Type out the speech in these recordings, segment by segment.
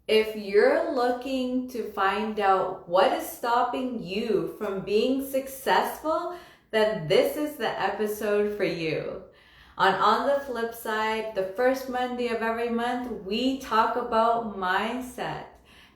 If you're looking to find out what is stopping you from being successful, then this is the episode for you. On the flip side, the first Monday of every month, we talk about mindset.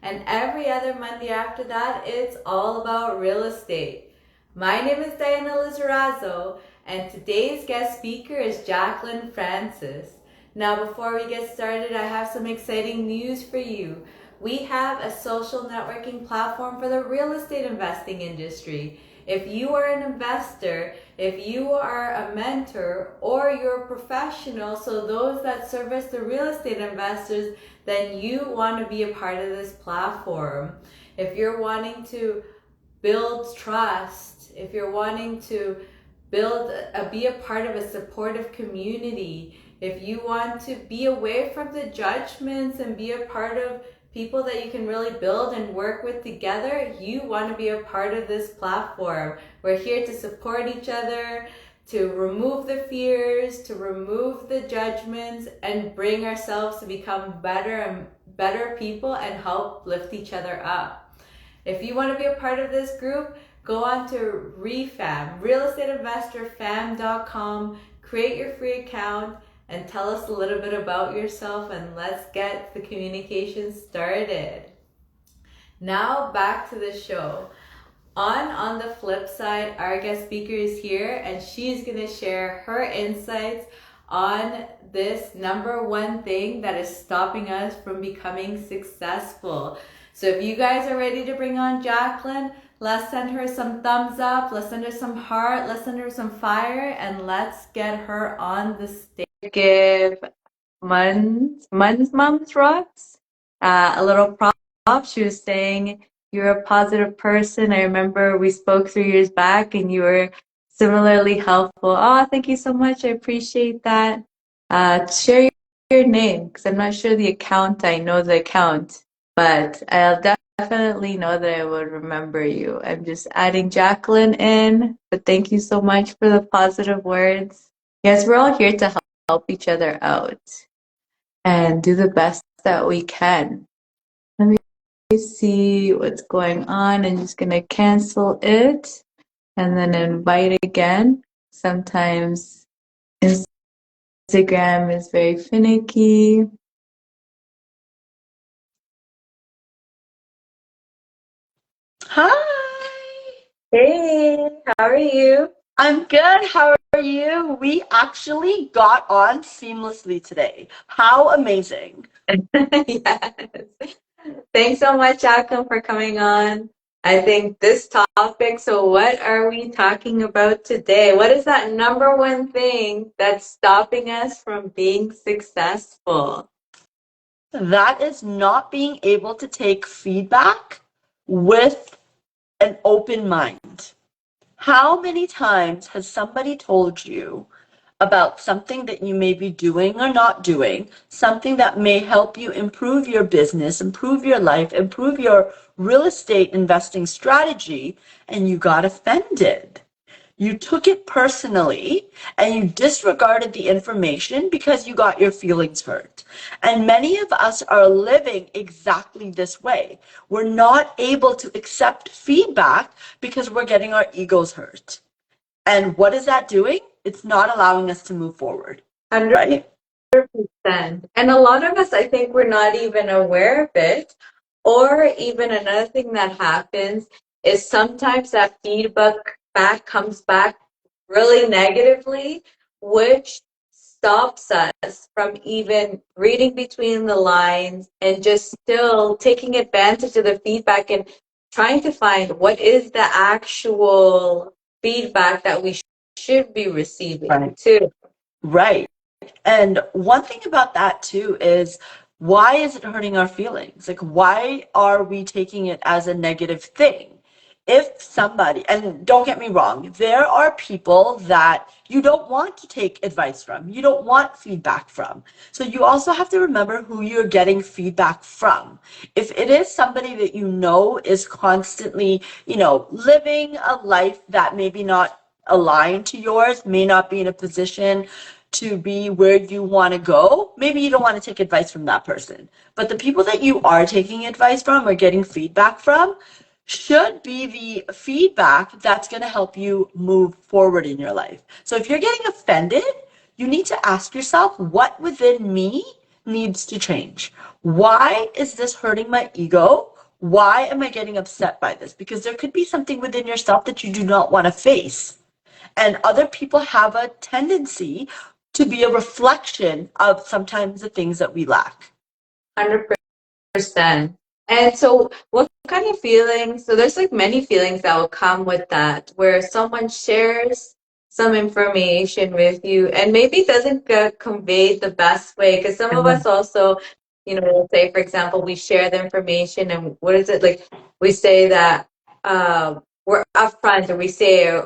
And every other Monday after that, it's all about real estate. My name is Diana Lizarazo, and today's guest speaker is Jacqueline Francis. Now, before we get started, I have some exciting news for you. We have a social networking platform for the real estate investing industry. If you are an investor, if you are a mentor, or you're a professional, so those that service the real estate investors, then you want to be a part of this platform. If you're wanting to build trust, if you're wanting to be a part of a supportive community, if you want to be away from the judgments and be a part of people that you can really build and work with together, you want to be a part of this platform. We're here to support each other, to remove the fears, to remove the judgments, and bring ourselves to become better and better people and help lift each other up. If you want to be a part of this group, go on to REFAM, realestateinvestorfam.com, create your free account, and tell us a little bit about yourself, and let's get the communication started. Now back to the show. On the flip side, our guest speaker is here, and she's going to share her insights on this number one thing that is stopping us from becoming successful. So if you guys are ready to bring on Jacqueline, let's send her some thumbs up, let's send her some heart, let's send her some fire, and let's get her on the stage. Give Mom's Rocks a little prop. She was saying, you're a positive person. I remember we spoke 3 years back and you were similarly helpful. Oh, thank you so much. I appreciate that. Share your name, because I'm not sure the account. I know the account, but I'll definitely know that I would remember you. I'm just adding Jacqueline in, but thank you so much for the positive words. Yes, we're all here to help each other out and do the best that we can. Let me see what's going on. I'm just going to cancel it and then invite again. Sometimes Instagram is very finicky. Hi. Hey, how are you? I'm good. How are you? We actually got on seamlessly today. How amazing. Yes. Thanks so much, Jacqueline, for coming on. I think this topic, so what are we talking about today? What is that number one thing that's stopping us from being successful? That is not being able to take feedback with an open mind. How many times has somebody told you about something that you may be doing or not doing, something that may help you improve your business, improve your life, improve your real estate investing strategy, and you got offended? You took it personally and you disregarded the information because you got your feelings hurt. And many of us are living exactly this way. We're not able to accept feedback because we're getting our egos hurt. And what is that doing? It's not allowing us to move forward, right? 100%. And a lot of us, I think we're not even aware of it. Or even another thing that happens is sometimes that feedback back comes back really negatively, which stops us from even reading between the lines and just still taking advantage of the feedback and trying to find what is the actual feedback that we should be receiving Right. too. Right. And one thing about that too is, why is it hurting our feelings? Like, why are we taking it as a negative thing? If somebody, and don't get me wrong, there are people that you don't want to take advice from, you don't want feedback from. So you also have to remember who you're getting feedback from. If it is somebody that you know is constantly, living a life that maybe not aligned to yours, may not be in a position to be where you want to go, maybe you don't want to take advice from that person. But the people that you are taking advice from or getting feedback from should be the feedback that's going to help you move forward in your life. So if you're getting offended, you need to ask yourself, what within me needs to change? Why is this hurting my ego? Why am I getting upset by this? Because there could be something within yourself that you do not want to face. And other people have a tendency to be a reflection of sometimes the things that we lack. 100%. And so what kind of feelings, so there's like many feelings that will come with that, where someone shares some information with you and maybe doesn't get conveyed the best way, because some of us also, say for example, we share the information and what is it like, we say that we're upfront, or we say,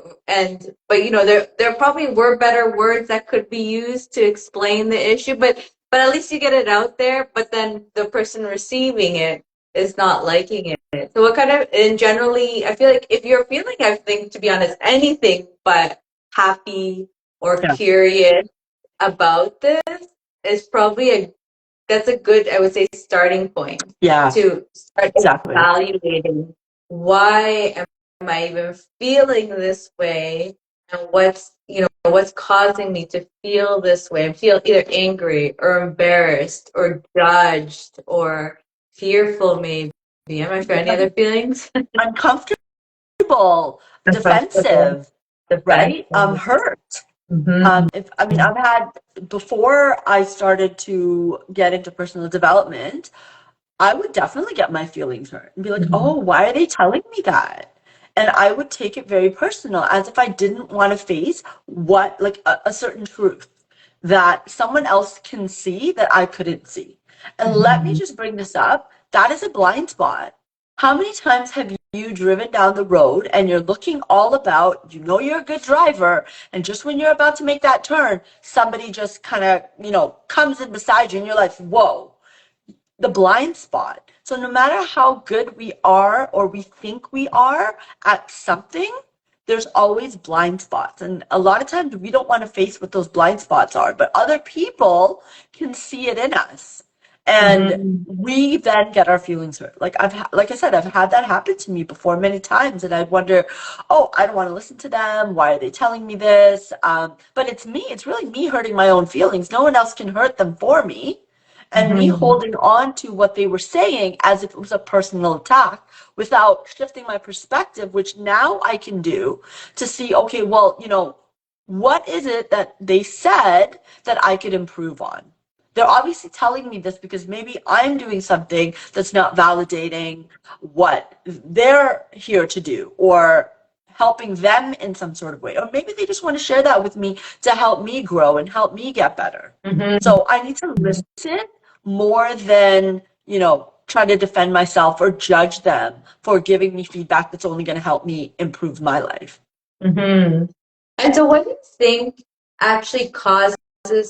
but there probably were better words that could be used to explain the issue, but at least you get it out there, but then the person receiving it is not liking it. So what kind of, and generally, I feel like if you're feeling, I think, to be honest, anything but happy or Yeah. curious about this is probably that's a good, I would say, starting point Yeah, to start exactly. evaluating, why am I even feeling this way, and what's causing me to feel this way, and feel either angry or embarrassed or judged or fearful, maybe. Am I for any other feelings? Uncomfortable, Uncomfortable, defensive, right? defensive. Hurt. Mm-hmm. If I mean, I've had before I started to get into personal development, I would definitely get my feelings hurt and be like, Mm-hmm. oh, why are they telling me that? And I would take it very personal, as if I didn't want to face like a certain truth that someone else can see that I couldn't see. And let me Mm-hmm. just bring this up. That is a blind spot. How many times have you driven down the road and you're looking all about, you're a good driver, and just when you're about to make that turn, somebody just kind of, comes in beside you and you're like, whoa, the blind spot. So no matter how good we are or we think we are at something, there's always blind spots. And a lot of times we don't want to face what those blind spots are, but other people can see it in us. And Mm-hmm. we then get our feelings hurt. Like I said, I've had that happen to me before many times, and I'd wonder, oh, I don't want to listen to them. Why are they telling me this? But it's me. It's really me hurting my own feelings. No one else can hurt them for me, and me Mm-hmm. holding on to what they were saying as if it was a personal attack without shifting my perspective, which now I can do to see, okay, well, what is it that they said that I could improve on? They're obviously telling me this because maybe I'm doing something that's not validating what they're here to do, or helping them in some sort of way. Or maybe they just want to share that with me to help me grow and help me get better. Mm-hmm. So I need to listen more than, try to defend myself or judge them for giving me feedback that's only going to help me improve my life. Mm-hmm. And so what do you think actually causes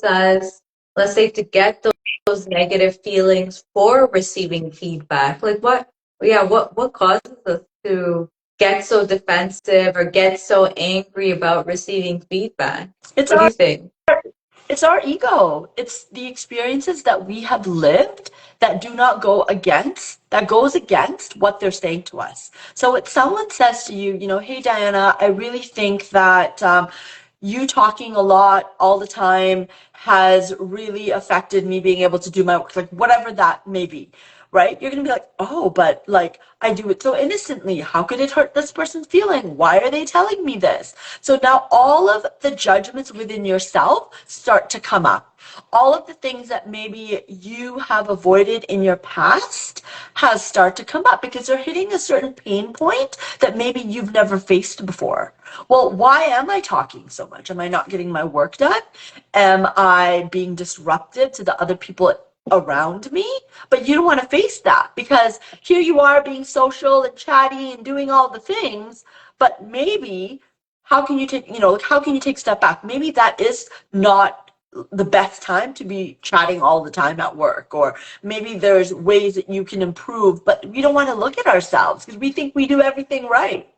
us, let's say, to get those negative feelings for receiving feedback? Like what causes us to get so defensive or get so angry about receiving feedback? It's What do our you think? It's our ego. It's the experiences that we have lived that that goes against what they're saying to us. So if someone says to you, hey, Diana, I really think that you talking a lot all the time has really affected me being able to do my work, like whatever that may be, right? You're going to be like, oh, but like I do it so innocently. How could it hurt this person's feeling? Why are they telling me this? So now all of the judgments within yourself start to come up. All of the things that maybe you have avoided in your past has start to come up because they're hitting a certain pain point that maybe you've never faced before. Well, why am I talking so much? Am I not getting my work done? Am I being disruptive to the other people around me? But you don't want to face that because here you are being social and chatty and doing all the things, but maybe how can you take a step back? Maybe that is not the best time to be chatting all the time at work, or maybe there's ways that you can improve, but we don't want to look at ourselves because we think we do everything right.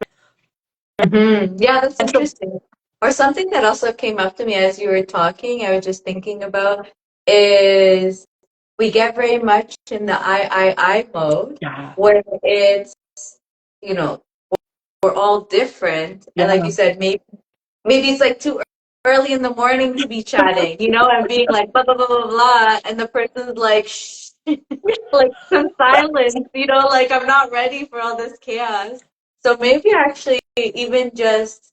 Mm-hmm. Yeah, that's And so interesting. Or something that also came up to me as you were talking, I was just thinking about is we get very much in the I mode Yeah. where it's, you know, we're all different. And like Yeah. you said, maybe it's like too early in the morning to be chatting, and being like blah blah blah blah blah, and the person's like shh, like some silence, like I'm not ready for all this chaos. So maybe actually even just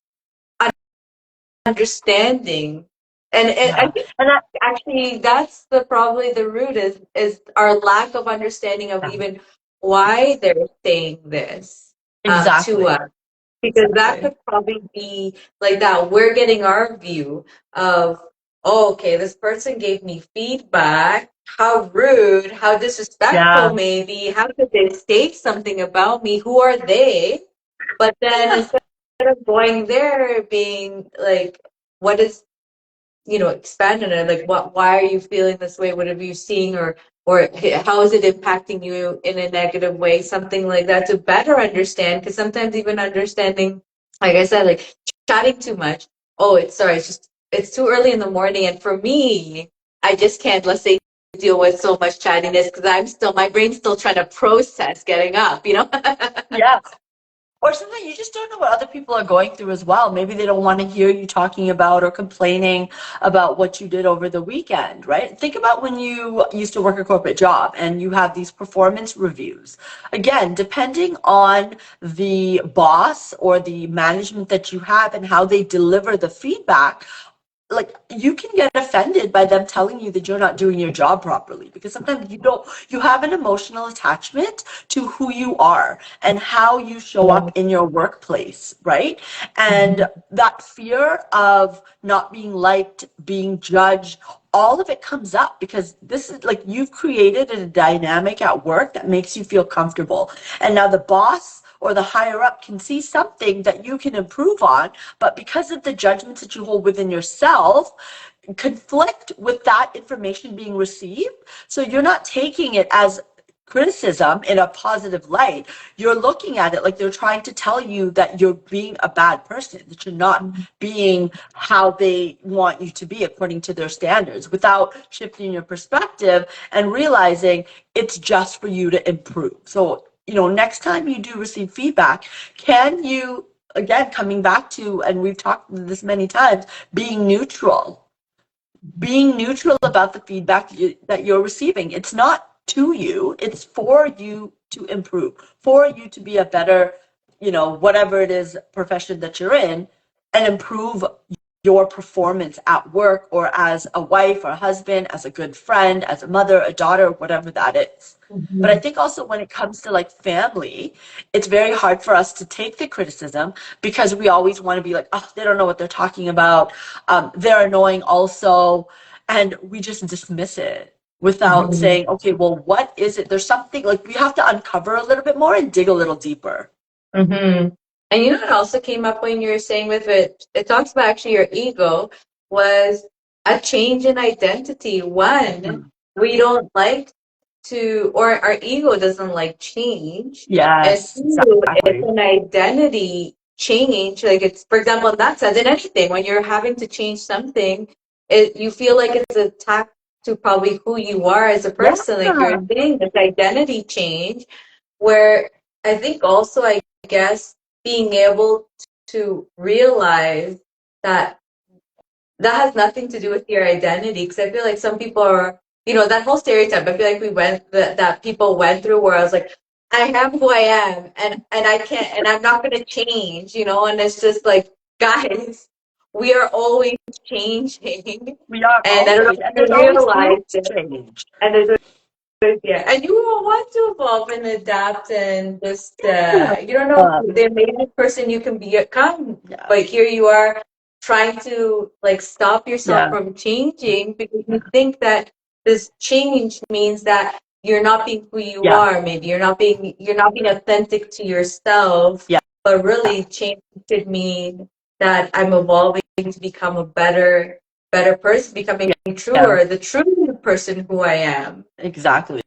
understanding, and I Yeah. think And that, actually that's the probably the root is our lack of understanding of yeah, even why they're saying this to exactly. us. Because that Exactly. could probably be like that. We're getting our view of, oh, okay, this person gave me feedback. How rude, how disrespectful, Yeah. maybe. How could they state something about me? Who are they? But then Yeah. instead of going there, being like, what is, expand on it, like why are you feeling this way? What are you seeing, or how is it impacting you in a negative way? Something like that to better understand, because sometimes even understanding, like I said, like chatting too much. Oh, it's too early in the morning, and for me, I just can't, let's say, deal with so much chattiness because my brain's still trying to process getting up. Yeah. Or sometimes you just don't know what other people are going through as well. Maybe they don't want to hear you talking about or complaining about what you did over the weekend, right? Think about when you used to work a corporate job and you have these performance reviews. Again, depending on the boss or the management that you have and how they deliver the feedback, like you can get offended by them telling you that you're not doing your job properly because sometimes you have an emotional attachment to who you are and how you show up in your workplace, right? And that fear of not being liked, being judged, all of it comes up because this is like you've created a dynamic at work that makes you feel comfortable. And now the boss or the higher up can see something that you can improve on, but because of the judgments that you hold within yourself, conflict with that information being received. So you're not taking it as criticism in a positive light. You're looking at it like they're trying to tell you that you're being a bad person, that you're not being how they want you to be according to their standards, without shifting your perspective and realizing it's just for you to improve. So, next time you do receive feedback, can you, again, coming back to, and we've talked this many times, being neutral about the feedback that you're receiving. It's not to you, it's for you to improve, for you to be a better, whatever it is profession that you're in, and improve your performance at work or as a wife or a husband, as a good friend, as a mother, a daughter, whatever that is. But I Mhm. think also when it comes to like family, it's very hard for us to take the criticism because we always want to be like, oh, they don't know what they're talking about. They're annoying also. And we just dismiss it without Mhm. saying, okay, well, what is it? There's something like we have to uncover a little bit more and dig a little deeper. Mm-hmm. And what also came up when you were saying with it, it talks about actually your ego was a change in identity. One, Mhm. we don't like to, or our ego doesn't like change. And Yes, two, it's exactly. an identity change. Like it's, for example, in that sense, in anything, when you're having to change something, you feel like it's a attack to probably who you are as a Yeah. person. Like you're saying, this identity change, where I think also, I guess, being able to realize that that has nothing to do with your identity. Because I feel like some people are, that whole stereotype. I feel like that people went through where I was like, I am who I am, and I can't, and I'm not going to change. And it's just like, guys, we are always changing, We are and I don't know always, if and you there's always room realize to it, change. and yeah, and you will want to evolve and adapt and just you don't know Uh, the amazing person you can become, yeah, but here you are trying to like stop yourself yeah, from changing because yeah, you think that this change means that you're not being who you yeah, are. Maybe you're not being authentic to yourself, yeah, but really change could mean that I'm evolving to become a better person, becoming yeah, truer, the true person who I am. exactly.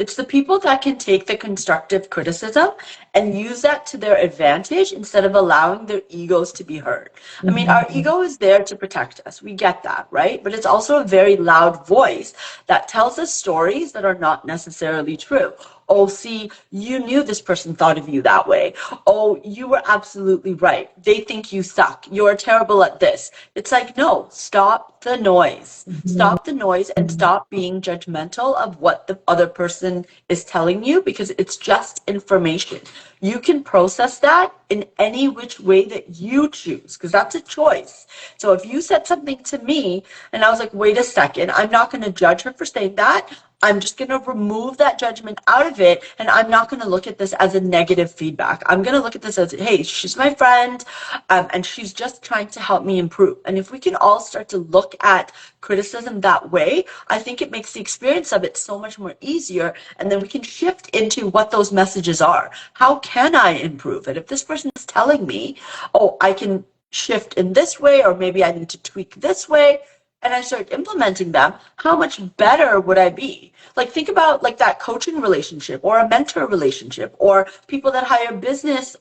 It's the people that can take the constructive criticism and use that to their advantage instead of allowing their egos to be hurt. I mean, our ego is there to protect us. We get that, right? But it's also a very loud voice that tells us stories that are not necessarily true. Oh, see, you knew this person thought of you that way. Oh, you were absolutely right. They think you suck. You're terrible at this. It's like, no, stop the noise. Stop the noise and stop being judgmental of what the other person is telling you, because it's just information. You can process that in any which way that you choose, because that's a choice. So if you said something to me and I was like, wait a second, I'm not going to judge her for saying that. I'm just going to remove that judgment out of it, and I'm not going to look at this as a negative feedback. I'm going to look at this as, hey, she's my friend, and she's just trying to help me improve. And if we can all start to look at criticism that way, I think it makes the experience of it so much more easier, and then we can shift into what those messages are. How can I improve it? If this person is telling me, oh, I can shift in this way, or maybe I need to tweak this way, and I start implementing them, how much better would I be? Like, think about like that coaching relationship or a mentor relationship or people that hire business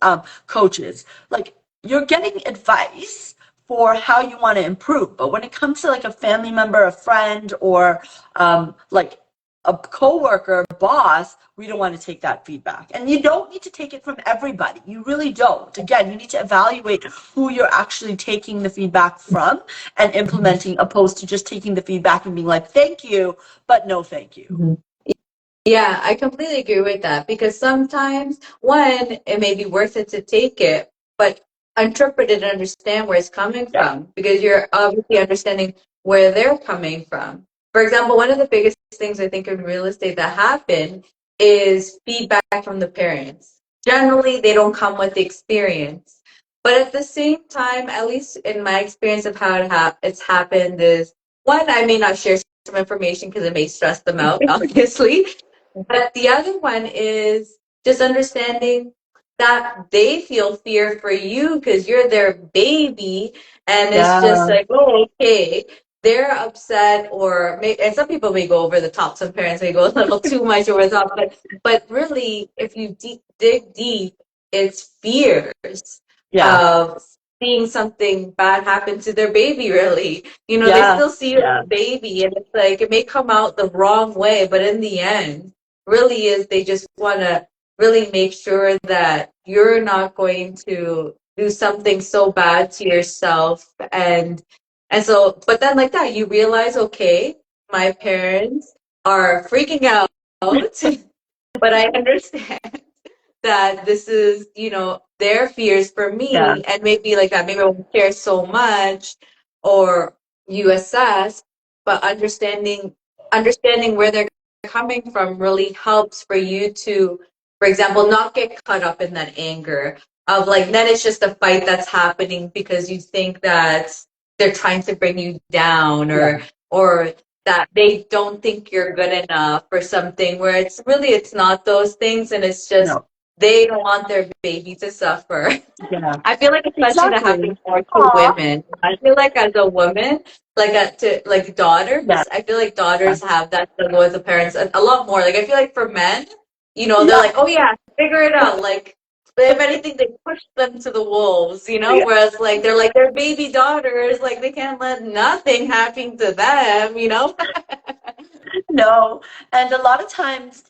coaches. Like, you're getting advice for how you want to improve. But when it comes to like a family member, a friend, or like a coworker, boss, we don't want to take that feedback. And you don't need to take it from everybody. You really don't. Again, you need to evaluate who you're actually taking the feedback from and implementing, opposed to just taking the feedback and being like, thank you, but no thank you. Yeah, I completely agree with that because sometimes, one, it may be worth it to take it, but interpret it and understand where it's coming Yeah. from because you're obviously understanding where they're coming from. For example, one of the biggest things I think in real estate that happen is feedback from the parents. Generally, they don't come with the experience. But at the same time, at least in my experience of how it's happened is, one, I may not share some information because it may stress them out, obviously. But the other one is just understanding that they feel fear for you because you're their baby, and it's just Yeah. like, oh, okay, they're upset, and some people may go over the top. Some parents may go a little too much over the top, but really, if you dig deep, it's fears Yeah. of seeing something bad happen to their baby. Really, they Yeah. still see you as Yeah. a baby, and it's like it may come out the wrong way, but in the end really is they just want to really make sure that you're not going to do something so bad to yourself and so but then like that you realize, okay, my parents are freaking out but I understand that this is, their fears for Yeah. me, and maybe like that, maybe I won't share so much, or you assess, but understanding where they're coming from really helps for you to, for example, not get caught up in that anger of like, then it's just a fight that's happening because you think that they're trying to bring you down Yeah. or that they don't think you're good enough or something where it's not those things, and it's just No. they don't want their baby to suffer. Yeah. I feel like especially that Exactly. happens more to Aw. women. I feel like as a woman, to like daughters, Yeah. I feel like daughters have that struggle with the parents a lot more. Like I feel like for men, they're Yeah. like, oh yeah, figure it out. Like if anything, they push them to the wolves. Yeah. Whereas like they're baby daughters, like they can't let nothing happen to them. No. And a lot of times,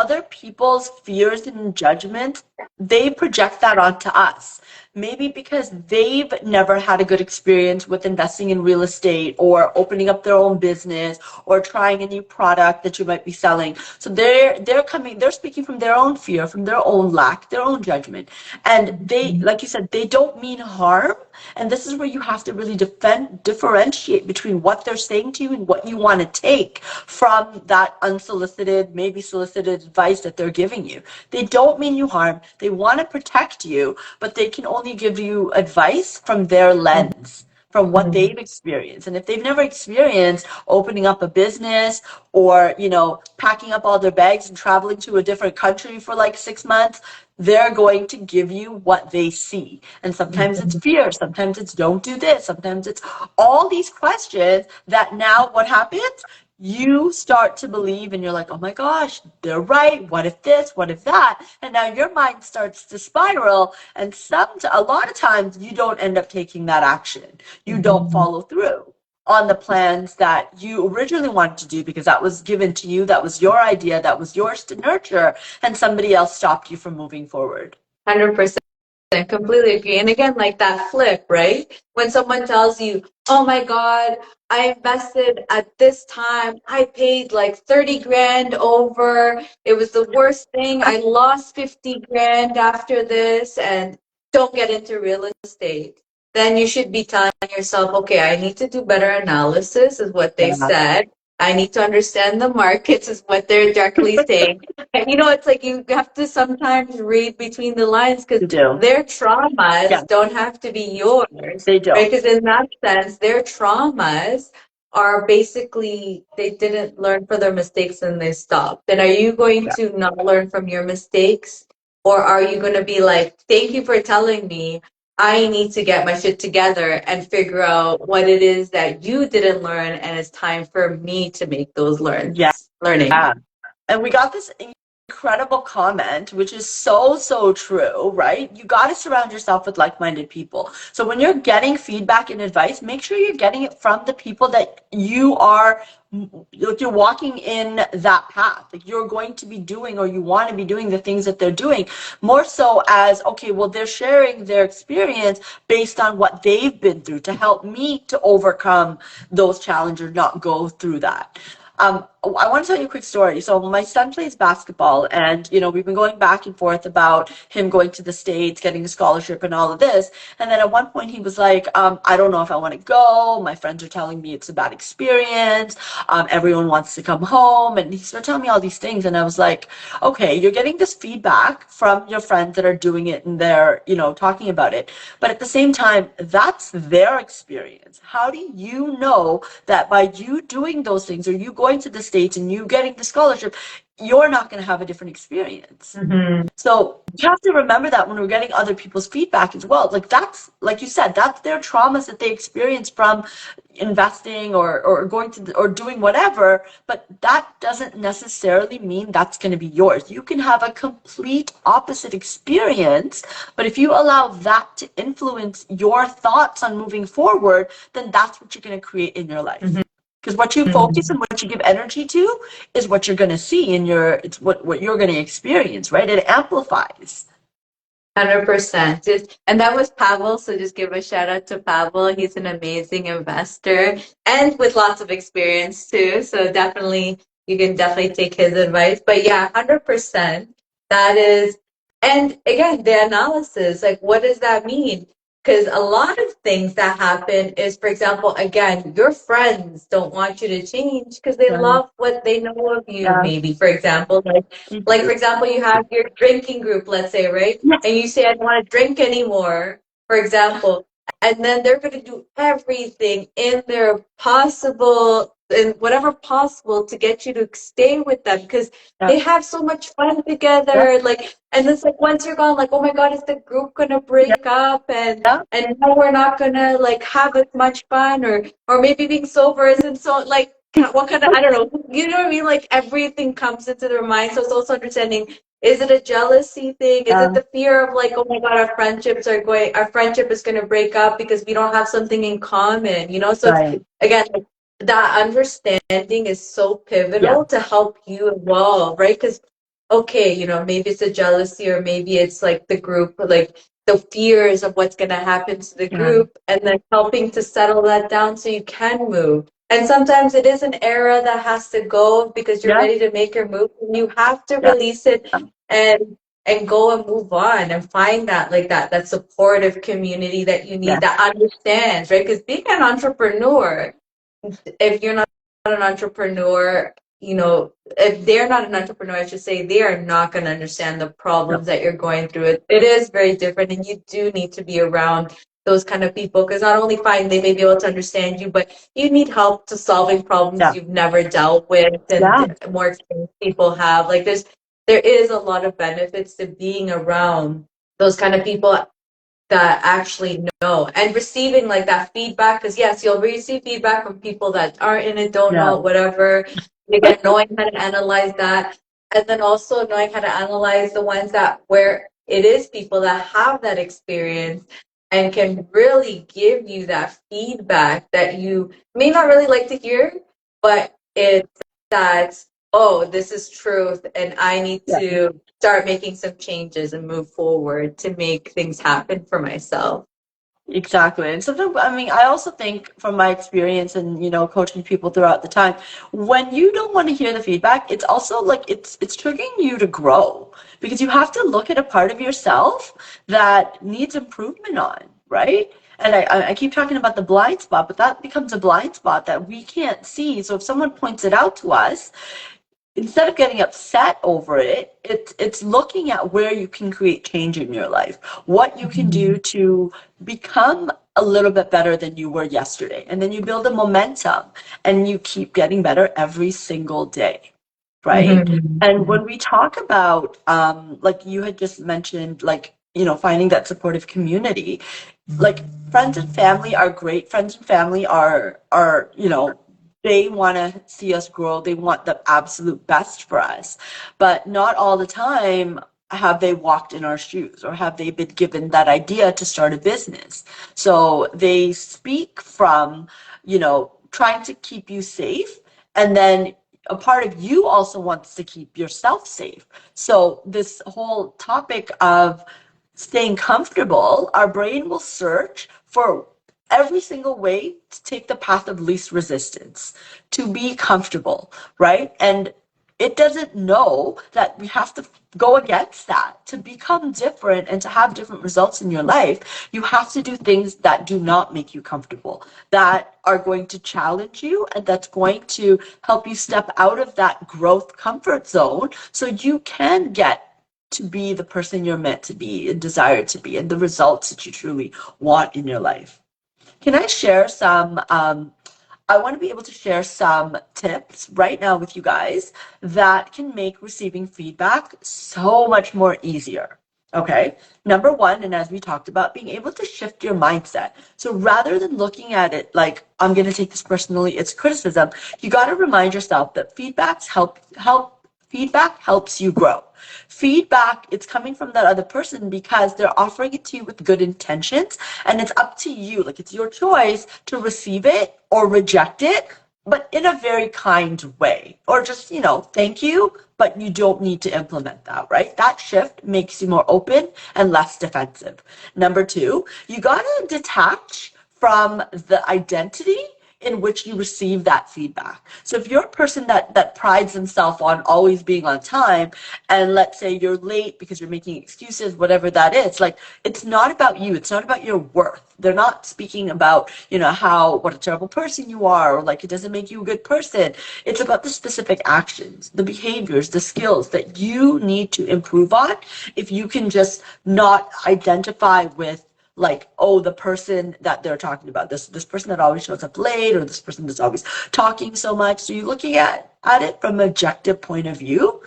other people's fears and judgment, they project that onto us. Maybe because they've never had a good experience with investing in real estate or opening up their own business or trying a new product that you might be selling. So they're speaking from their own fear, from their own lack, their own judgment. And they, like you said, they don't mean harm. And this is where you have to really differentiate between what they're saying to you and what you want to take from that unsolicited, maybe solicited advice that they're giving you. They don't mean you harm. They want to protect you, but they can only give you advice from their lens, from what they've experienced. And if they've never experienced opening up a business or, packing up all their bags and traveling to a different country for like 6 months, they're going to give you what they see. And sometimes it's fear, sometimes it's don't do this, sometimes it's all these questions that now what happens? you start to believe and you're like, oh my gosh, they're right. What if this? What if that? And now your mind starts to spiral. And a lot of times you don't end up taking that action. You don't follow through on the plans that you originally wanted to do because that was given to you. That was your idea. That was yours to nurture. And somebody else stopped you from moving forward. 100%. I completely agree. And again, like that flip, right? When someone tells you, oh my God, I invested at this time, I paid like 30 grand over. It was the worst thing. I lost 50 grand after this, and don't get into real estate. Then you should be telling yourself, okay, I need to do better analysis, is what they Yeah, said. I need to understand the markets, is what they're directly saying. And it's like you have to sometimes read between the lines because you do. their Yeah, traumas don't have to be yours, they right? don't. Because in that sense, their traumas are basically they didn't learn from their mistakes and they stopped. And are you going Yeah. to not learn from your mistakes? Or are you going to be like, thank you for telling me I need to get my shit together and figure out what it is that you didn't learn, and it's time for me to make those Yeah. learning. Yeah. And we got this incredible comment, which is so, so true, right? You got to surround yourself with like-minded people. So when you're getting feedback and advice, make sure you're getting it from the people that you are, like you're walking in that path. Like you're going to be doing or you want to be doing the things that they're doing more so as, okay, well, they're sharing their experience based on what they've been through to help me to overcome those challenges, not go through that. I want to tell you a quick story. So my son plays basketball, and we've been going back and forth about him going to the States, getting a scholarship, and all of this. And then at one point he was like, "I don't know if I want to go. My friends are telling me it's a bad experience. Everyone wants to come home," and he started telling me all these things. And I was like, "Okay, you're getting this feedback from your friends that are doing it, and they're talking about it. But at the same time, that's their experience. How do you know that by you doing those things or you going to the States and you getting the scholarship, you're not going to have a different experience?" Mm-hmm. So you have to remember that when we're getting other people's feedback as well. Like that's, like you said, that's their traumas that they experience from investing or going to or doing whatever, but that doesn't necessarily mean that's going to be yours. You can have a complete opposite experience, but if you allow that to influence your thoughts on moving forward, then that's what you're going to create in your life. Because what you focus and what you give energy to is what you're going to see in it's what you're going to experience, right? It amplifies. 100%. And that was Pavel. So just give a shout out to Pavel. He's an amazing investor and with lots of experience too. So definitely, you can definitely take his advice. But yeah, 100%. That is, and again, the analysis, like, what does that mean? Because a lot of things that happen is, for example, again, your friends don't want you to change because they Yeah. love what they know of you, Yeah. maybe, for example. Like, for example, you have your drinking group, let's say, right? Yes. And you say, I don't want to drink anymore, for example, and then they're going to do everything in their possible, in whatever possible to get you to stay with them because Yeah. they have so much fun Yeah. together. Like, and it's like once you're gone, like, oh my God, is the group going to Yeah. break up? Yeah. And now we're not going to like have as much fun, or maybe being sober isn't so like, what kind of, I don't know, you know what I mean? Like everything comes into their mind. So it's also understanding, is it a jealousy thing? Is it Yeah. the fear of like, oh my God, our friendship is going to break up because we don't have something in common, So Right. it's, again, like, that understanding is so Yeah. pivotal to help you evolve, right? Because, okay, maybe it's a jealousy or maybe it's like the group, like the fears of what's going to happen to the Yeah. group, and then helping to settle that down so you can move. And sometimes it is an era that has to go because you're Yeah. ready to make your move. And you have to Yeah. release it and go and move on and find that supportive community that you Yeah. need that understands, right? Because being an entrepreneur, if you're not an entrepreneur, if they're not an entrepreneur, I should say, they are not going to understand the No. problems that you're going through. It is very different, and you do need to be around those kind of people because not only fine they may be able to understand you, but you need help to solving problems Yeah. you've never dealt with Yeah. and more experienced people have. Like there is a lot of benefits to being around those kind of people. that actually know and receiving like that feedback, because yes, you'll receive feedback from people that aren't in it, don't Yeah. know, whatever. Again, knowing how to analyze that, and then also knowing how to analyze the ones that where it is people that have that experience and can really give you that feedback that you may not really like to hear, but it's that, oh, this is truth and I need Yeah. to start making some changes and move forward to make things happen for myself. Exactly. And sometimes, I mean, I also think from my experience and, coaching people throughout the time, when you don't want to hear the feedback, it's also like it's triggering you to grow because you have to look at a part of yourself that needs improvement on, right? And I keep talking about the blind spot, but that becomes a blind spot that we can't see. So if someone points it out to us, instead of getting upset over it, it's looking at where you can create change in your life, what you can do to become a little bit better than you were yesterday. And then you build a momentum and you keep getting better every single day, right? Mm-hmm. And when we talk about, like you had just mentioned, like, finding that supportive community, like friends and family are great. Friends and family are they want to see us grow. They want the absolute best for us, but not all the time have they walked in our shoes or have they been given that idea to start a business. So they speak from, trying to keep you safe, and then a part of you also wants to keep yourself safe. So this whole topic of staying comfortable, our brain will search for every single way to take the path of least resistance, to be comfortable, right? And it doesn't know that we have to go against that. To become different and to have different results in your life, you have to do things that do not make you comfortable, that are going to challenge you, and that's going to help you step out of that growth comfort zone so you can get to be the person you're meant to be and desire to be and the results that you truly want in your life. Can I share some? I want to be able to share some tips right now with you guys that can make receiving feedback so much more easier. Okay. Number one, and as we talked about, being able to shift your mindset. So rather than looking at it like, I'm going to take this personally, it's criticism, you got to remind yourself that feedback helps you grow. Feedback, it's coming from that other person because they're offering it to you with good intentions, and it's up to you. Like, it's your choice to receive it or reject it, but in a very kind way. Or just, thank you, but you don't need to implement that, right? That shift makes you more open and less defensive. Number two, you got to detach from the identity in which you receive that feedback. So if you're a person that prides themselves on always being on time, and let's say you're late because you're making excuses, whatever that is, like, it's not about you. It's not about your worth. They're not speaking about, what a terrible person you are, or like it doesn't make you a good person. It's about the specific actions, the behaviors, the skills that you need to improve on. If you can just not identify with, like, oh, the person that they're talking about, this person that always shows up late, or this person that's always talking so much. So you're looking at it from an objective point of view.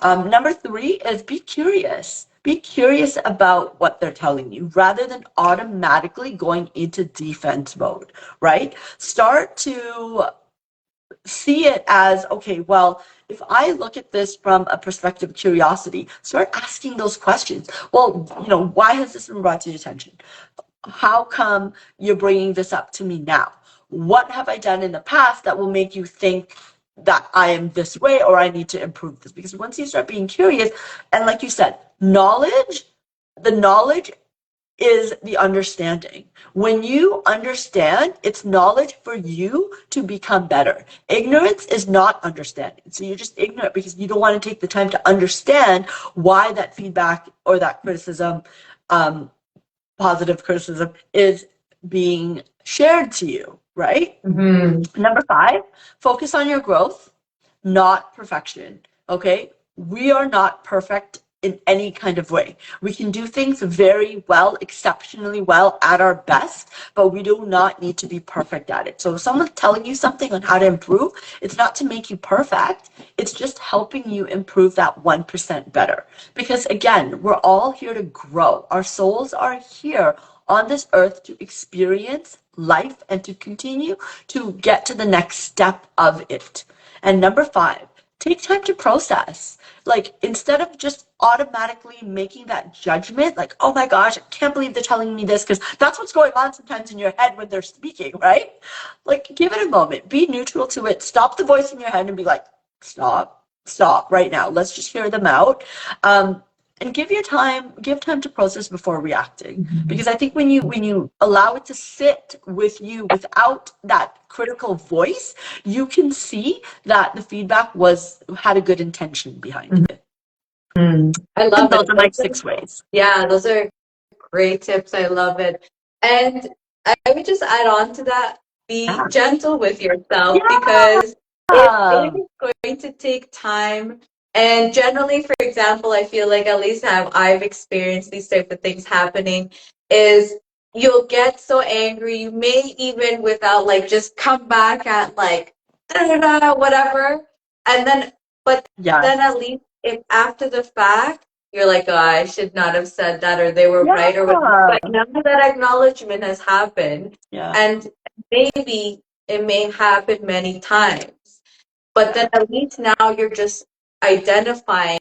Number three is be curious. Be curious about what they're telling you rather than automatically going into defense mode, right? Start to see it as, okay, well, if I look at this from a perspective of curiosity, start asking those questions. Well, why has this been brought to your attention? How come you're bringing this up to me now? What have I done in the past that will make you think that I am this way or I need to improve this? Because once you start being curious, and like you said, the knowledge is the understanding. When you understand, it's knowledge for you to become better. Ignorance is not understanding. So you're just ignorant because you don't want to take the time to understand why that feedback or that criticism, um, positive criticism, is being shared to you, right? Mm-hmm. Number five, focus on your growth, not perfection. Okay? We are not perfect in any kind of way. We can do things very well, exceptionally well at our best, but we do not need to be perfect at it. So if someone's telling you something on how to improve, it's not to make you perfect. It's just helping you improve that 1% better. Because again, we're all here to grow. Our souls are here on this earth to experience life and to continue to get to the next step of it. And number 5, take time to process. Like, instead of just automatically making that judgment, like, oh my gosh, I can't believe they're telling me this, because that's what's going on sometimes in your head when they're speaking, right? Like, give it a moment, be neutral to it, stop the voice in your head and be like, stop right now. Let's just hear them out. And give time to process before reacting. Because I think when you allow it to sit with you without that critical voice, you can see that the feedback had a good intention behind it. I And love those it. are my 6 ways. Yeah, those are great tips. I love it. And I would just add on to that, be Yeah. gentle with yourself, Yeah. because it is going to take time. And generally, for example, I feel like, at least I've experienced these type of things happening, is you'll get so angry, you may even without like just come back at like da, da, da, whatever. And then but Yes. then at least if after the fact you're like, oh, I should not have said that, or they were right, or whatever. Yeah. But now that acknowledgement has happened, Yeah. and maybe it may happen many times, but then at least now you're just identifying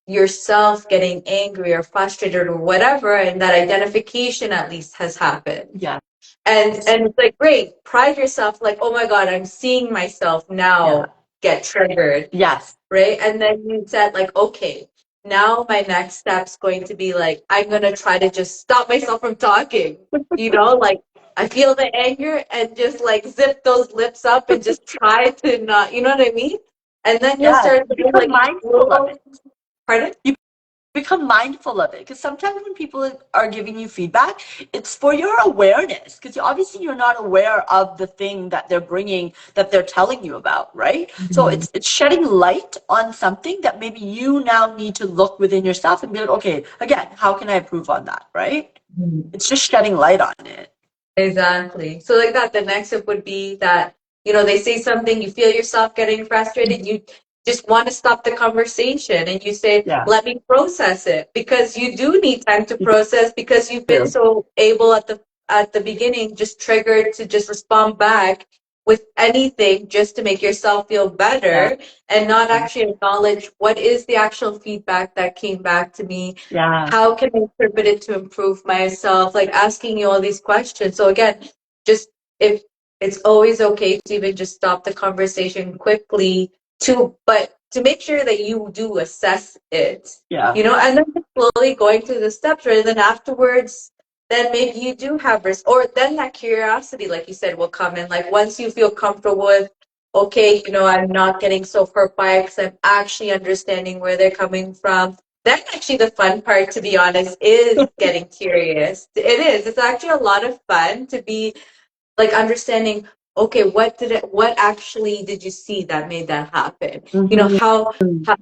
yourself getting angry or frustrated or whatever, and that identification at least has happened. Yeah. And it's like, great, pride yourself, like, oh my God, I'm seeing myself now get triggered. Yes. Right? And then you said, like, okay, now my next step's going to be like, I'm gonna try to just stop myself from talking. Like, I feel the anger and just like zip those lips up and just try to not, you know what I mean? And then you'll Yes. start to Become like, mindful of it. pardon? Become mindful of it, because sometimes when people are giving you feedback, it's for your awareness, because obviously you're not aware of the thing that they're telling you about, right? So it's shedding light on something that maybe you now need to look within yourself and be like, okay, again, how can I improve on that, right? It's just shedding light on it. Exactly. So like that, the next step would be that, they say something, you feel yourself getting frustrated, you just want to stop the conversation and you say, Yeah. let me process it, because you do need time to You process, because you've been do. so able at the beginning, just triggered to just respond back with anything just to make yourself feel better, and not actually acknowledge what is the actual feedback that came back to me. Yeah. How can I interpret it to improve myself? Like asking you all these questions. So again, just if it's always okay to even just stop the conversation quickly but to make sure that you do assess it. Yeah. And then slowly going through the steps, right? And then afterwards, then maybe you do have risk, or then that curiosity, like you said, will come in. Like once you feel comfortable with, okay, I'm not getting so hurt by it because I'm actually understanding where they're coming from. That's actually the fun part, to be honest, is getting curious. It is. It's actually a lot of fun to be like understanding, okay, what actually did you see that made that happen? How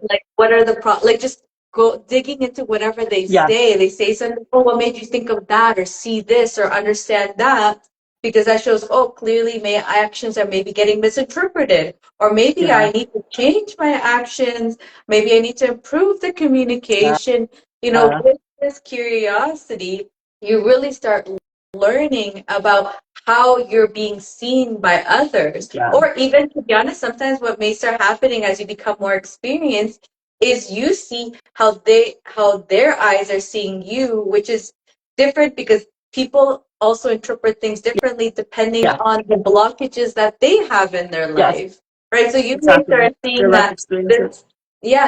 like, what are like just go digging into whatever they say. They say something, oh, what made you think of that, or see this, or understand that? Because that shows, oh, clearly my actions are maybe getting misinterpreted, or maybe I need to change my actions. Maybe I need to improve the communication. With this curiosity, you really start learning about how you're being seen by others. Or even, to be honest, sometimes what may start happening as you become more experienced is you see how their eyes are seeing you, which is different, because people also interpret things differently depending on the blockages that they have in their life. Right? So you may start seeing that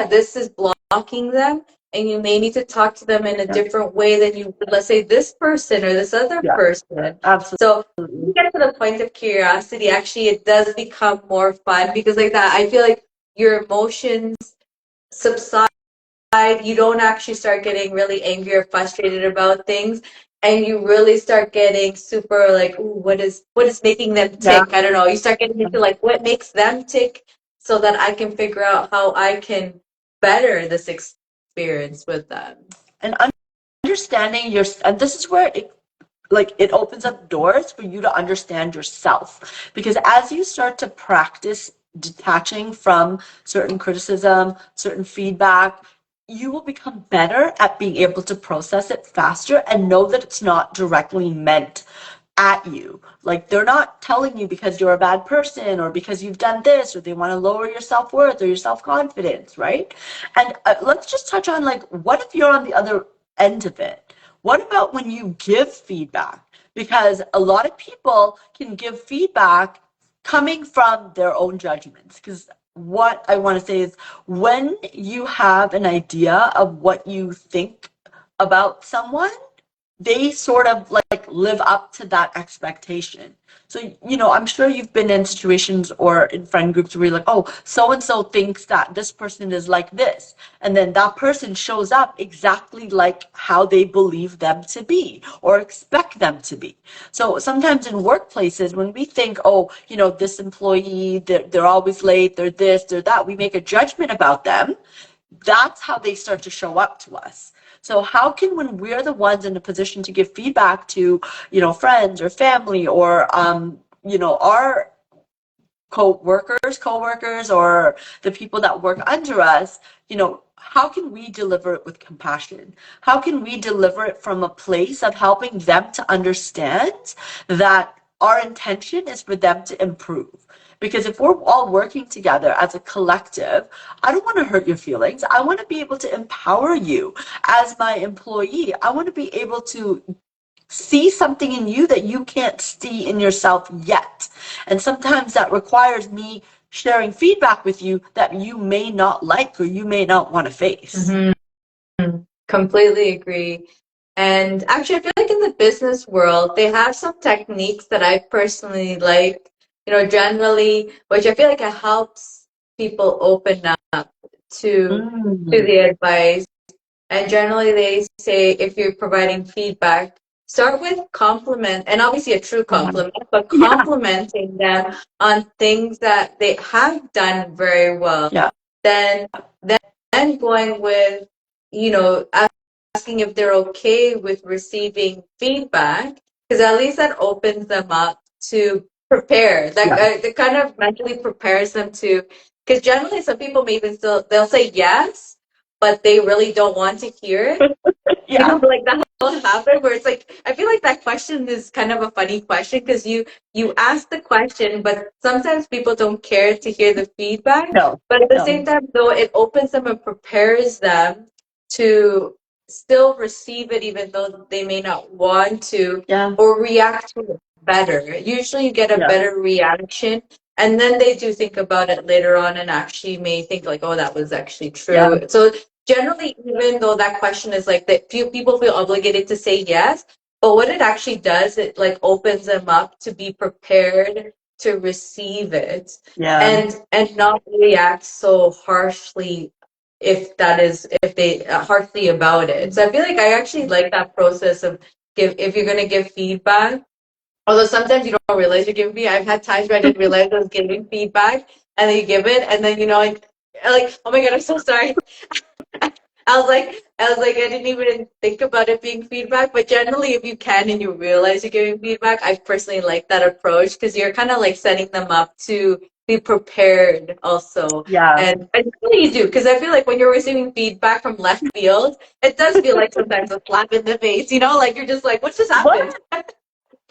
this is blocking them, and you may need to talk to them in a different way than you would, let's say, this person or this other person. Absolutely. So when you get to the point of curiosity, actually it does become more fun, because like that, I feel like your emotions subside. You don't actually start getting really angry or frustrated about things, and you really start getting super like, ooh, what is making them tick? I don't know. You start getting into like, what makes them tick, so that I can figure out how I can better this experience with them. And understanding and this is where it opens up doors for you to understand yourself. Because as you start to practice detaching from certain criticism, certain feedback, you will become better at being able to process it faster and know that it's not directly meant at you. Like, they're not telling you because you're a bad person or because you've done this, or they want to lower your self-worth or your self-confidence, right? And let's just touch on, like, what if you're on the other end of it? What about when you give feedback? Because a lot of people can give feedback coming from their own judgments. Because what I want to say is, when you have an idea of what you think about someone, they sort of like live up to that expectation. So, I'm sure you've been in situations or in friend groups where you're like, oh, so and so thinks that this person is like this. And then that person shows up exactly like how they believe them to be or expect them to be. So sometimes in workplaces, when we think, oh, this employee, they're always late, they're this, they're that, we make a judgment about them. That's how they start to show up to us. So how can, when we're the ones in a position to give feedback to, friends or family or, our co-workers, or the people that work under us, how can we deliver it with compassion? How can we deliver it from a place of helping them to understand that our intention is for them to improve? Because if we're all working together as a collective, I don't want to hurt your feelings. I want to be able to empower you as my employee. I want to be able to see something in you that you can't see in yourself yet. And sometimes that requires me sharing feedback with you that you may not like or you may not want to face. Mm-hmm. Completely agree. And actually, I feel like in the business world, they have some techniques that I personally like, generally, which I feel like it helps people open up to the advice. And generally, they say if you're providing feedback, start with compliment, and obviously a true compliment, but complimenting them on things that they have done very well. Yeah. Then, then going with, asking if they're okay with receiving feedback, because at least that opens them up to prepare. That kind of mentally prepares them to, because generally some people may even still, they'll say yes, but they really don't want to hear it. Like that will happen where it's like, I feel like that question is kind of a funny question because you ask the question, but sometimes people don't care to hear the feedback. No. But at the same time, though, it opens them and prepares them to still receive it, even though they may not want to, or react to it better. Usually, you get a better reaction. And then they do think about it later on and actually may think like, oh, that was actually true. So generally, even though that question is like that, few people feel obligated to say yes, but what it actually does, it like opens them up to be prepared to receive it, and not react so harshly if they harshly about it. So I feel like I actually like that process of if you're gonna give feedback. Although sometimes you don't realize you're giving feedback. I've had times where I didn't realize I was giving feedback, and then you give it, and then like, oh my god, I'm so sorry. I was like, I didn't even think about it being feedback. But generally, if you can and you realize you're giving feedback, I personally like that approach because you're kind of like setting them up to be prepared also. And really you do, because I feel like when you're receiving feedback from left field, it does feel like sometimes a slap in the face, like you're just like, what just happened?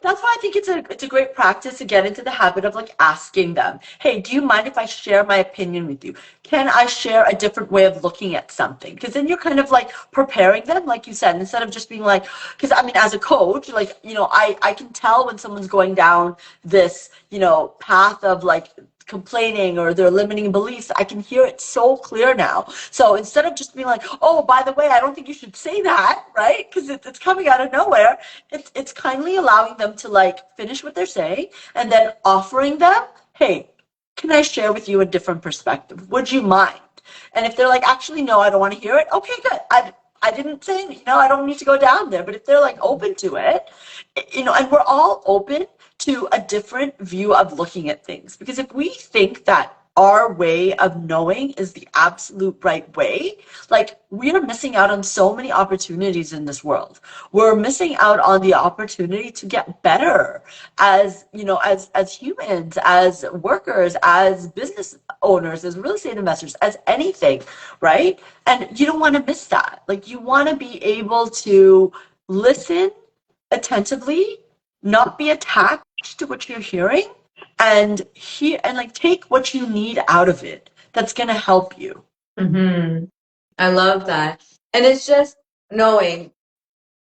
That's why I think it's a great practice to get into the habit of like asking them, hey, do you mind if I share my opinion with you? Can I share a different way of looking at something? Because then you're kind of like preparing them, like you said, instead of just being like, because I mean, as a coach, like, I can tell when someone's going down this, path of like complaining or their limiting beliefs. I can hear it so clear now. So instead of just being like, oh, by the way, I don't think you should say that, right? Because it's coming out of nowhere. It's kindly allowing them to like finish what they're saying and then offering them, hey, can I share with you a different perspective? Would you mind? And if they're like, actually, no, I don't want to hear it. Okay, good. I didn't say, I don't need to go down there. But if they're like open to it, and we're all open to a different view of looking at things. Because if we think that our way of knowing is the absolute right way, like we are missing out on so many opportunities in this world. We're missing out on the opportunity to get better as, as humans, as workers, as business owners, as real estate investors, as anything, right? And you don't want to miss that. Like you want to be able to listen attentively, not be attached to what you're hearing, and like take what you need out of it that's going to help you. Mm-hmm. I love that. And it's just knowing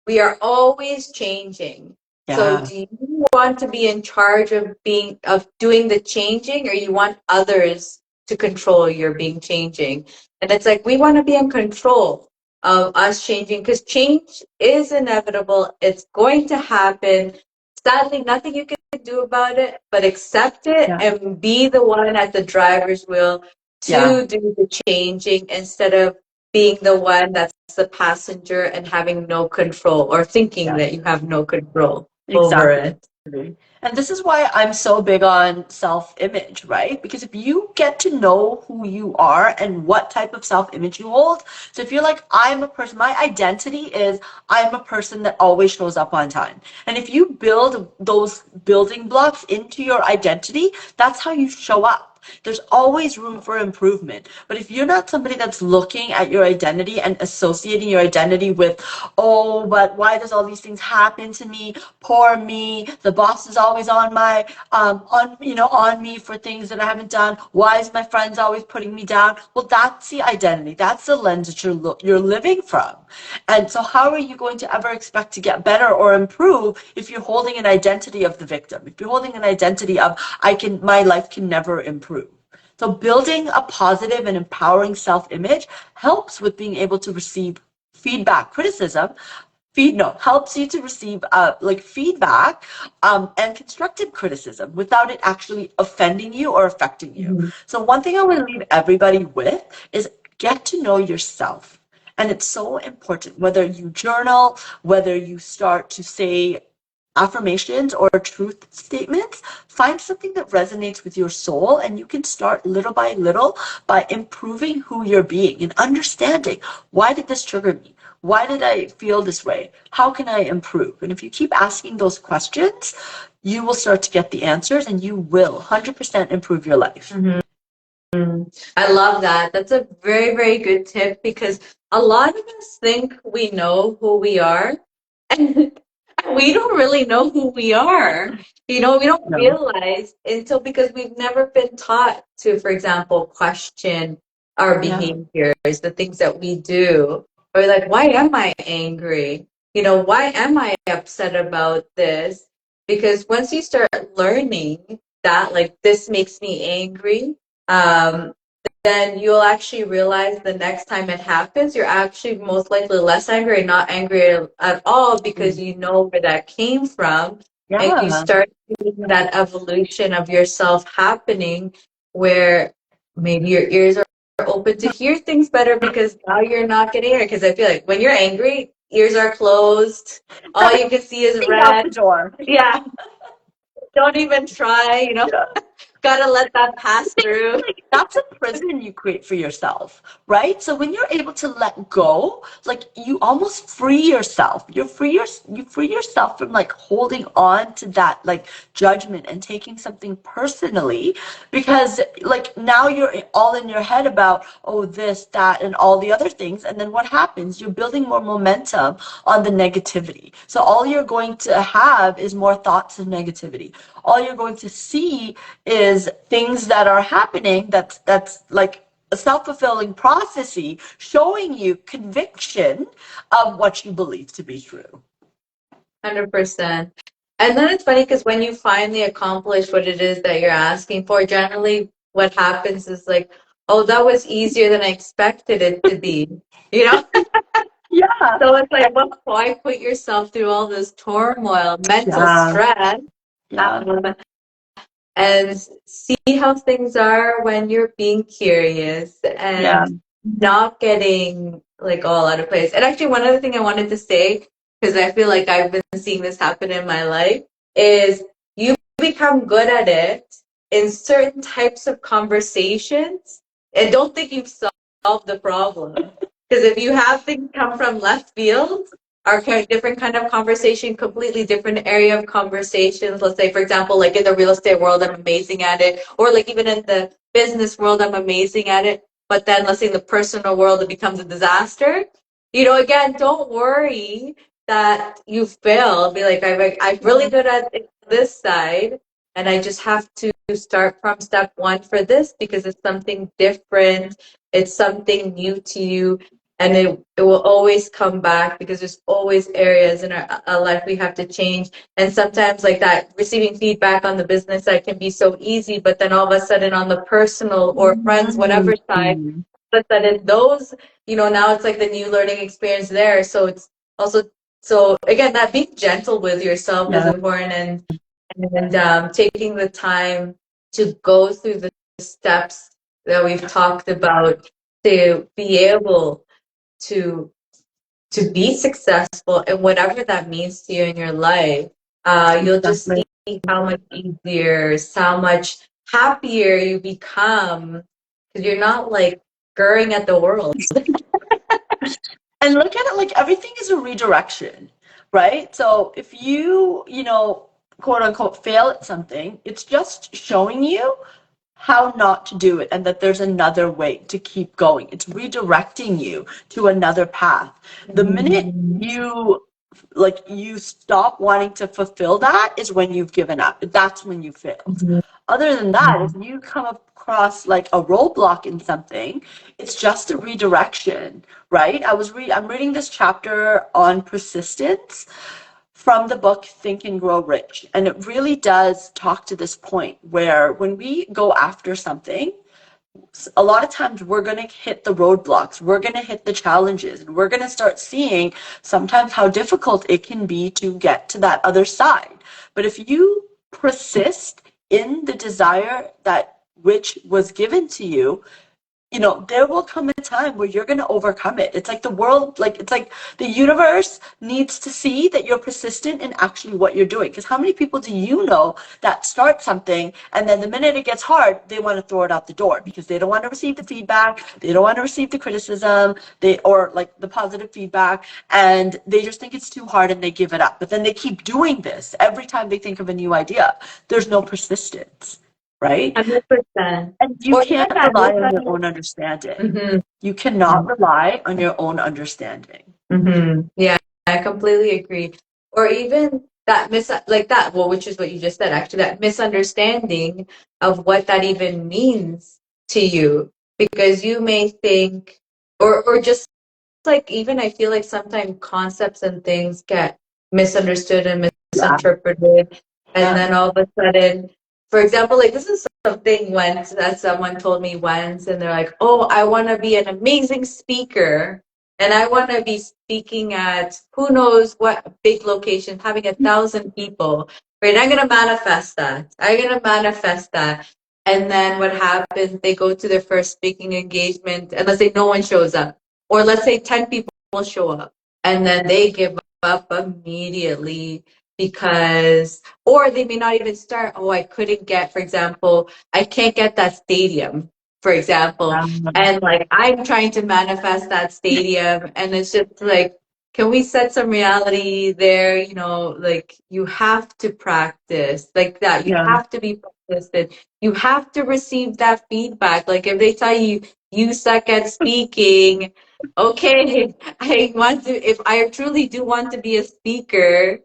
we are always changing. So Yeah. do you want to be in charge of doing the changing, or you want others to control your being changing? And it's like we want to be in control of us changing, because change is inevitable. It's going to happen. Sadly, nothing you can do about it, but accept it Yeah. and be the one at the driver's wheel Yeah. to do the changing, instead of being the one that's the passenger and having no control, or thinking Yeah. that you have no control over Exactly. it. And this is why I'm so big on self-image, right? Because if you get to know who you are and what type of self-image you hold, so if you're like, I'm a person, my identity is I'm a person that always shows up on time. And if you build those building blocks into your identity, that's how you show up. There's always room for improvement. But if you're not somebody that's looking at your identity and associating your identity with, oh, but why does all these things happen to me? Poor me. The boss is always on my on me for things that I haven't done. Why is my friends always putting me down? Well, that's the identity. That's the lens that you're living from. And so how are you going to ever expect to get better or improve if you're holding an identity of the victim? If you're holding an identity of my life can never improve. So building a positive and empowering self-image helps with being able to receive feedback, criticism, helps you to receive feedback and constructive criticism without it actually offending you or affecting you. Mm-hmm. So one thing I want to leave everybody with is get to know yourself. And it's so important, whether you journal, whether you start to say affirmations or truth statements, find something that resonates with your soul, and you can start little by little by improving who you're being and understanding, why did this trigger me? Why did I feel this way? How can I improve? And if you keep asking those questions, you will start to get the answers, and you will 100% improve your life. Mm-hmm. I love that. That's a very, very good tip, because a lot of us think we know who we are, and we don't really know who we are. We don't No. realize until, because we've never been taught to, for example, question our Yeah. behaviors, the things that we do. Or like, why am I angry? Why am I upset about this? Because once you start learning that, like, this makes me angry, um, then you'll actually realize the next time it happens, you're actually most likely less angry and not angry at all, because you know where that came from. And you Yeah. start seeing that evolution of yourself happening, where maybe your ears are open to hear things better, because now you're not getting angry. Because I feel like when you're angry, ears are closed. All you can see is Out the red. door. Yeah, don't even try, Yeah. gotta let that pass through. Like that's a prison you create for yourself, right? So when you're able to let go, like you almost free yourself. You free yourself from like holding on to that like judgment and taking something personally, because like now you're all in your head about, oh, this, that, and all the other things. And then what happens? You're building more momentum on the negativity. So all you're going to have is more thoughts of negativity. All you're going to see is things that are happening that's like a self-fulfilling prophecy showing you conviction of what you believe to be true. 100%. And then it's funny, because when you finally accomplish what it is that you're asking for, generally what happens is like, oh, that was easier than I expected it to be. You know? Yeah. So it's like, well, why put yourself through all this turmoil, mental Yeah. stress, Yeah. um, and see how things are when you're being curious Yeah. and not getting like all out of place. And actually, one other thing I wanted to say, because I feel like I've been seeing this happen in my life, is you become good at it, in certain types of conversations, and don't think you've solved the problem. Because if you have things come from left field, or different kind of conversation, completely different area of conversations. Let's say, for example, like in the real estate world, I'm amazing at it, or like even in the business world, I'm amazing at it. But then, let's say in the personal world, it becomes a disaster. Again, don't worry that you failed. Be like, I'm really good at this side, and I just have to start from step one for this because it's something different. It's something new to you, and it will always come back because there's always areas in our life we have to change. And sometimes like that, receiving feedback on the business side can be so easy, but then all of a sudden on the personal or friends, whatever side, all of a sudden those, now it's like the new learning experience there. So it's also, so again, that being gentle with yourself is important, and taking the time to go through the steps that we've talked about to be able to be successful and whatever that means to you in your life. You'll just see how much easier, how much happier you become because you're not like scurrying at the world. And look at it like everything is a redirection, right? So if you, quote unquote, fail at something, it's just showing you how not to do it and that there's another way to keep going. It's redirecting you to another path. The minute you stop wanting to fulfill that is when you've given up. That's when you failed. Other than that, if you come across like a roadblock in something, it's just a redirection, right? I'm reading this chapter on persistence from the book Think and Grow Rich. And it really does talk to this point where when we go after something, a lot of times we're going to hit the roadblocks, we're going to hit the challenges, and we're going to start seeing sometimes how difficult it can be to get to that other side. But if you persist in the desire that which was given to you, there will come a time where you're going to overcome it. It's like the world, it's like the universe needs to see that you're persistent in actually what you're doing. Because how many people do you know that start something and then the minute it gets hard, they want to throw it out the door because they don't want to receive the feedback, they don't want to receive the criticism, or like the positive feedback, and they just think it's too hard and they give it up. But then they keep doing this every time they think of a new idea. There's no persistence. Right? 100%. And you can't rely on your own understanding. Mm-hmm. You cannot rely on your own understanding. Mm-hmm. Yeah, I completely agree. Or even that which is what you just said, actually, that misunderstanding of what that even means to you. Because you may think, or just like, even I feel like sometimes concepts and things get misunderstood and misinterpreted. And then all of a sudden, for example, like this is something that someone told me once, and they're like, oh, I want to be an amazing speaker. And I want to be speaking at who knows what big location, having 1,000 people. Right? I'm going to manifest that. I'm going to manifest that. And then what happens, they go to their first speaking engagement, and let's say no one shows up. Or let's say 10 people show up. And then they give up immediately or they may not even start. Oh, I couldn't get, for example, I can't get that stadium, for example. And like, I'm trying to manifest that stadium. And it's just like, can we set some reality there? Like you have to practice like that. You have to be persistent. You have to receive that feedback. Like if they tell you, you suck at speaking, okay, if I truly do want to be a speaker,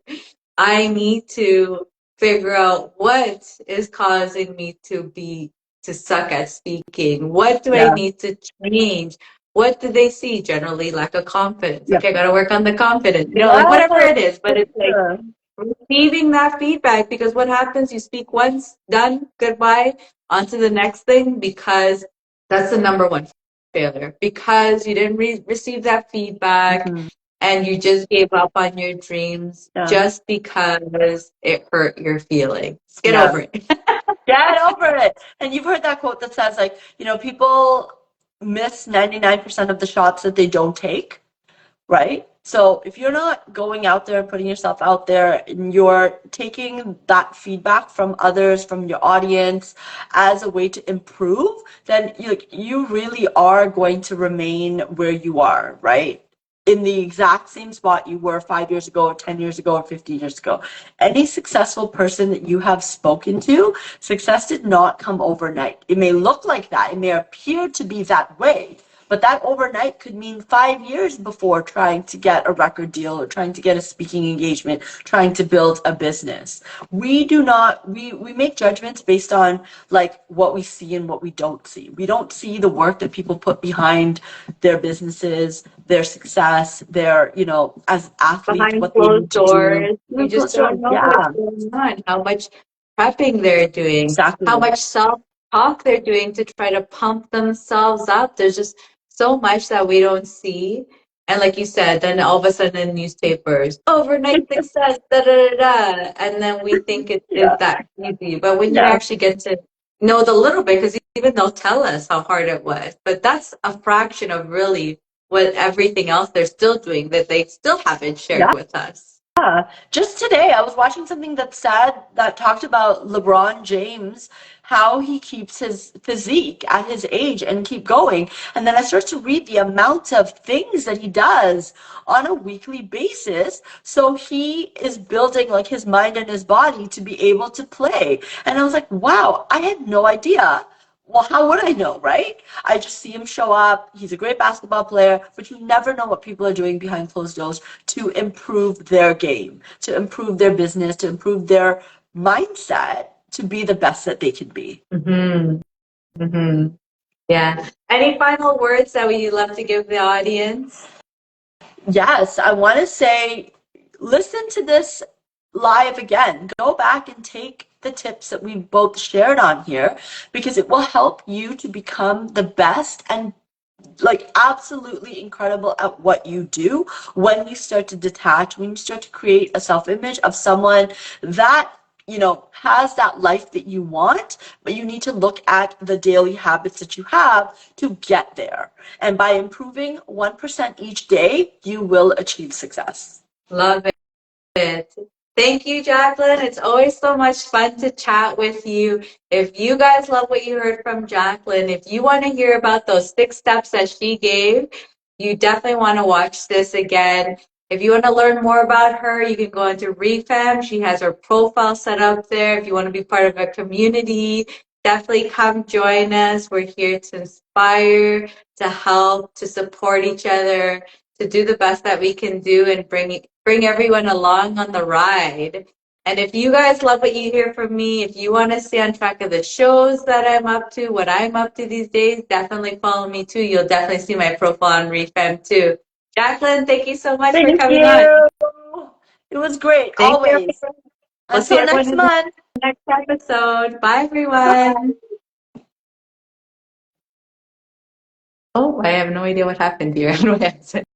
I need to figure out what is causing me to suck at speaking. What do I need to change? What do they see? Generally, lack of confidence. Okay, I gotta work on the confidence. Like whatever it is, but it's like receiving that feedback, because what happens? You speak once, done, goodbye, on to the next thing, because that's the number one failure, because you didn't receive that feedback. And you just gave up on your dreams just because it hurt your feelings. Get over it. Get over it. And you've heard that quote that says, like, people miss 99% of the shots that they don't take, right? So if you're not going out there and putting yourself out there and you're taking that feedback from others, from your audience as a way to improve, then you really are going to remain where you are, right? In the exact same spot you were 5 years ago, or 10 years ago, or 15 years ago. Any successful person that you have spoken to, success did not come overnight. It may look like that, it may appear to be that way, but that overnight could mean 5 years before trying to get a record deal or trying to get a speaking engagement, trying to build a business. We do not, we make judgments based on like what we see and what we don't see. We don't see the work that people put behind their businesses, their success, their, as athletes, Behind what they closed need to do. doors, you Behind just closed doors, don't know what's yeah, going on, how much prepping they're doing, how exactly. much self-talk they're doing to try to pump themselves up. There's just so much that we don't see. And like you said, then all of a sudden in newspapers, overnight success, da da da da. And then we think it is Yeah, that easy. But when you yeah. actually get to know the little bit, because even they'll tell us how hard it was, but that's a fraction of really what everything else they're still doing that they still haven't shared Yeah. with us. Just today, I was watching something that talked about LeBron James, how he keeps his physique at his age and keep going. And then I start to read the amount of things that he does on a weekly basis. So he is building like his mind and his body to be able to play. And I was like, wow, I had no idea. Well, how would I know, right? I just see him show up. He's a great basketball player, but you never know what people are doing behind closed doors to improve their game, to improve their business, to improve their mindset to be the best that they can be. Mm-hmm. Mm-hmm. Yeah. Any final words that you love to give the audience? Yes, I want to say listen to this live again. Go back and take the tips that we both shared on here because it will help you to become the best and like absolutely incredible at what you do when you start to detach, when you start to create a self-image of someone that has that life that you want, but you need to look at the daily habits that you have to get there. And by improving 1% each day, you will achieve success. Love it. Thank you, Jacqueline. It's always so much fun to chat with you. If you guys love what you heard from Jacqueline, if you want to hear about those 6 steps that she gave, you definitely want to watch this again. If you want to learn more about her, you can go into REI FAM. She has her profile set up there. If you want to be part of a community, definitely come join us. We're here to inspire, to help, to support each other, to do the best that we can do and bring everyone along on the ride. And if you guys love what you hear from me, if you want to stay on track of the shows that I'm up to, what I'm up to these days, definitely follow me too. You'll definitely see my profile on ReFam too. Jacqueline, thank you so much for Thank coming on. you. It was great, Thank you, always. everyone. We'll see Until everyone next in the month. next episode. Bye, Bye. everyone. Oh, I have no idea what happened here. I don't know what happened.